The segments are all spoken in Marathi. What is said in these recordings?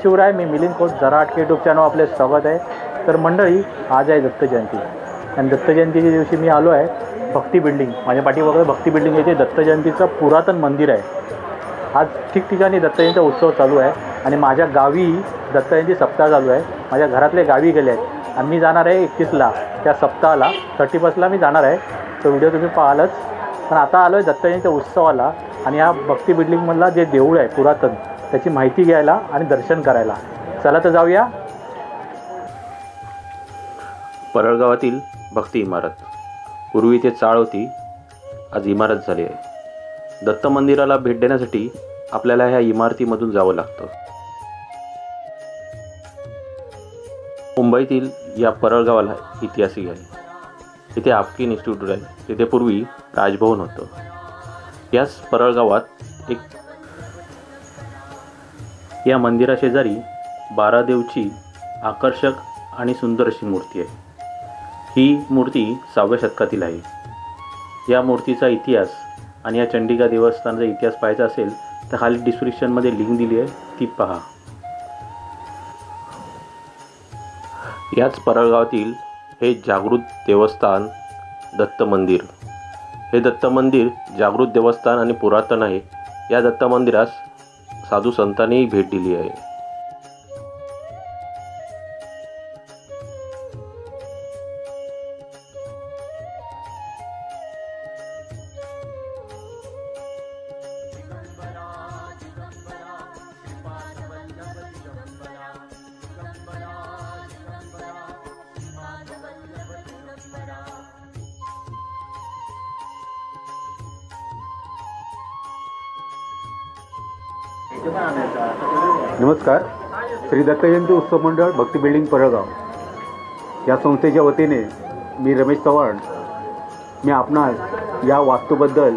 शिवराय, मी मिलिंद खोत, जराट यूट्यूब चॅनल आपले स्वागत आहे। तर मंडळी, आज आहे दत्त जयंती आणि दत्त जयंतीच्या दिवशी मी आलो आहे भक्ती बिल्डिंग। माझ्या पाठीमागे भक्ती बिल्डिंग येथे दत्त जयंतीचं पुरातन मंदिर आहे। आज ठिकठिकाणी दत्त जयंतीचा उत्सव चालू आहे आणि माझ्या गावी दत्त जयंती सप्ताह चालू आहे। माझ्या घरातले गावी गेले आहेत आणि मी जाणार आहे 31ला त्या सप्ताहाला, 31ला मी जाणार आहे। तो व्हिडिओ तुम्ही पाहालच। पण आता आलो आहे दत्त जयंतीच्या उत्सवाला आणि या भक्ती बिल्डिंगमधला जे देऊळ आहे पुरातन, त्याची माहिती घ्यायला आणि दर्शन करायला। चला तर जाऊया। परळगावातील भक्ती इमारत, पूर्वी ते चाळ होती, आज इमारत झाली आहे। दत्त मंदिराला भेट देण्यासाठी आपल्याला ह्या इमारतीमधून जावं लागतं। मुंबईतील या परळगावाला ऐतिहासिक आहे। इथे हाफकिन इन्स्टिट्यूट आहे, तिथे पूर्वी राजभवन होतं। याच परळगावात या मंदिराशेजारी बारादेवची आकर्षक आणि सुंदर अशी मूर्ती आहे। ही मूर्ती 6व्या शतकातील आहे। या मूर्तीचा इतिहास आणि या चंडिका देवस्थानाचा इतिहास पाहायचा असेल तर खाली डिस्क्रिप्शनमध्ये लिंक दिली आहे, ती पहा। याच परळगावातील हे जागृत देवस्थान दत्त मंदिर। हे दत्त मंदिर जागृत देवस्थान आणि पुरातन आहे। या दत्त मंदिरास साधू संतांनी भेट दिली आहे। नमस्कार। श्री दत्त जयंती उत्सव मंडळ भक्ती बिल्डिंग परळगाव या संस्थेच्या वतीने मी रमेश चव्हाण, मी आपणास या वास्तूबद्दल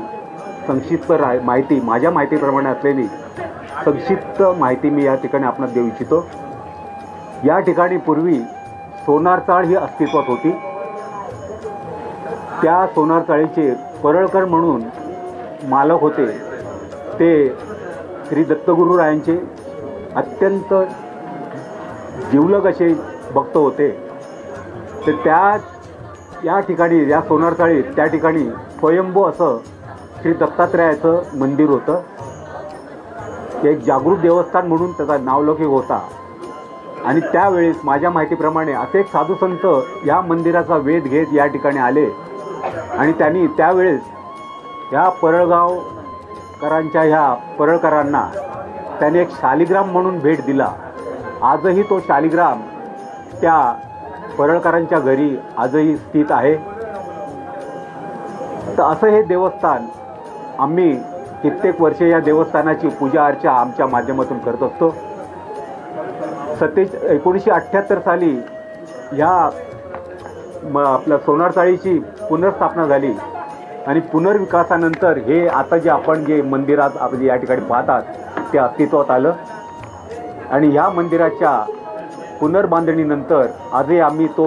संक्षिप्त माहिती, माझ्या माहितीप्रमाणे असलेली संक्षिप्त माहिती मी या ठिकाणी आपणास देऊ इच्छितो। या ठिकाणी पूर्वी सोनार चाळ ही अस्तित्वात होती। त्या सोनार चाळीचे परळकर म्हणून मालक होते ते श्री दत्तगुरुरायांचे अत्यंत जिवलग असे भक्त होते। तर या ठिकाणी, या सोनार चाळीत त्या ठिकाणी स्वयंभू असं श्री दत्तात्रयाचं मंदिर होतं। एक जागृत देवस्थान म्हणून त्याचा नावलौकिक होता। आणि त्यावेळेस माझ्या माहितीप्रमाणे असे एक साधू संत या मंदिराचा वेध घेत या ठिकाणी आले आणि त्यांनी त्यावेळेस ह्या परळकरांना त्याने एक शालिग्राम म्हणून भेट दिला। आजही तो शालिग्राम त्या परळकरांच्या घरी आजही स्थित आहे। तर असं हे देवस्थान आम्ही कित्येक वर्षे या देवस्थानाची पूजा अर्चा आमच्या माध्यमातून करत असतो। 1978 साली ह्या आपल्या सोनार चाळीची पुनर्स्थापना झाली आणि पुनर्विकासानंतर हे आता जे आपण जे मंदिरात आपण या ठिकाणी पाहतात ते अस्तित्वात आलं। आणि ह्या मंदिराच्या पुनर्बांधणीनंतर आजही आम्ही तो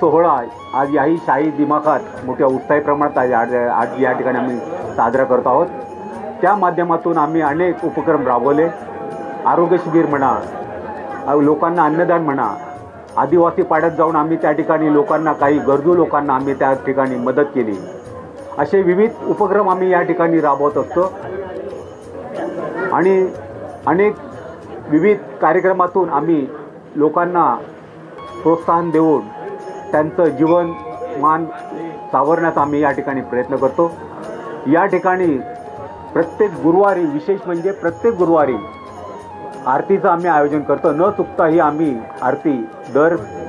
सोहळा आज याही शाही दिमाखात मोठ्या उत्साही प्रमाणात आज या ठिकाणी आम्ही साजरा करत आहोत। त्या माध्यमातून आम्ही अनेक उपक्रम राबवले। आरोग्य शिबिर म्हणा, लोकांना अन्नदान म्हणा, आदिवासी पाड्यात जाऊन आम्ही त्या ठिकाणी लोकांना, काही गरजू लोकांना आम्ही त्या ठिकाणी मदत केली। असे विविध उपक्रम आम्ही या ठिकाणी राबवत असतो आणि अनेक विविध कार्यक्रमातून आम्ही लोकांना प्रोत्साहन देऊन त्यांचं जीवनमान सावरण्याचा आम्ही या ठिकाणी प्रयत्न करतो। या ठिकाणी प्रत्येक गुरुवारी, विशेष म्हणजे प्रत्येक गुरुवारी आरतीचं आम्ही आयोजन करतो। न चुकता ही आम्ही आरती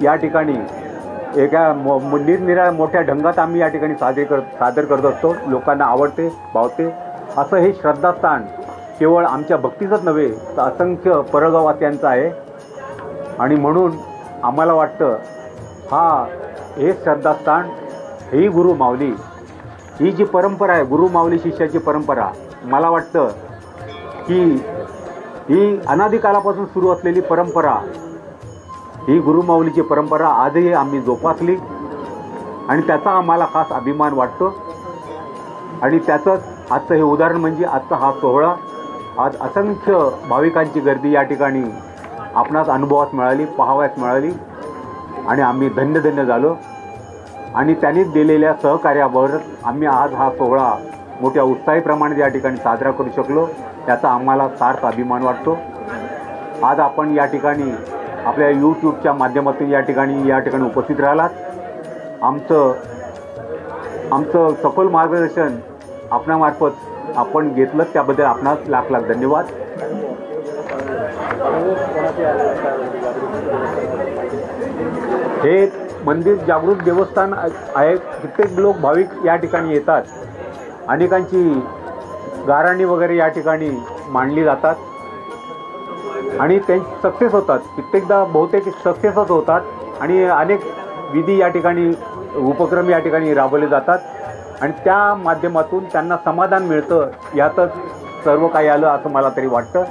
या ठिकाणी एका निरनिराळ्या मोठ्या ढंगात आम्ही या ठिकाणी सादर करत असतो। लोकांना आवडते, भावते। असं हे श्रद्धास्थान केवळ आमच्या भक्तीचंच नव्हे तर असंख्य परळगाववासियांचं आहे। आणि म्हणून आम्हाला वाटतं हे श्रद्धास्थान, ही गुरुमाऊली, ही जी परंपरा आहे, गुरुमाऊली शिष्याची परंपरा, मला वाटतं की ही अनादिकालापासून सुरू असलेली परंपरा, ही गुरुमाऊलीची परंपरा आजही आम्ही जोपासली आणि त्याचा आम्हाला खास अभिमान वाटतो। आणि त्याचंच आजचं हे उदाहरण म्हणजे आजचा हा सोहळा। आज असंख्य भाविकांची गर्दी या ठिकाणी आपणास अनुभवास मिळाली, पाहावयास मिळाली आणि आम्ही धन्य झालो. आणि त्यांनी दिलेल्या सहकार्यावर आम्ही आज हा सोहळा मोठ्या उत्साहीप्रमाणे या ठिकाणी साजरा करू शकलो. त्याचा आम्हाला सार्थ अभिमान वाटतो. आज आपण या ठिकाणी आपल्या यूट्यूबच्या माध्यमातून या ठिकाणी उपस्थित राहिलात. आमचं सखोल मार्गदर्शन आपणामार्फत आपण घेतलं, त्याबद्दल आपणास लाख धन्यवाद. हे मंदिर जागृत देवस्थान आहे. कित्येक लोक भाविक या ठिकाणी येतात. अनेकांची गाराणी वगैरे या ठिकाणी मांडली जातात आणि ते सक्सेस होतात. कित्येकदा बहुतेक सक्सेसच होतात आणि अनेक विधी या ठिकाणी, उपक्रम या ठिकाणी राबवले जातात आणि त्या माध्यमातून त्यांना समाधान मिळतं. यातच सर्व काही आलं असं मला तरी वाटतं.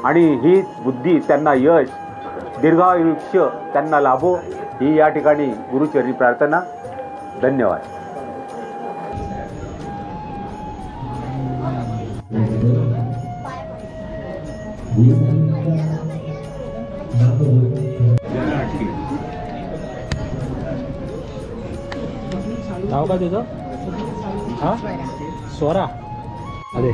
आणि ही बुद्धी त्यांना यश, दीर्घायुष्य त्यांना लाभो, ही या ठिकाणी गुरुचरणी प्रार्थना. धन्यवाद. नाव का तुझं? हां, स्वरा. अरे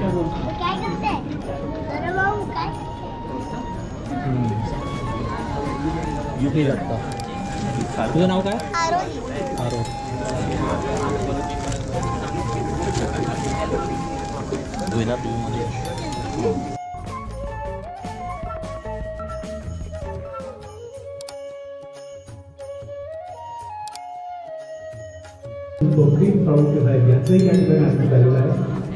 युपी लागता. तुझं नाव काय? आरोही. साहेब यांचंही या ठिकाणी झालेलं आहे.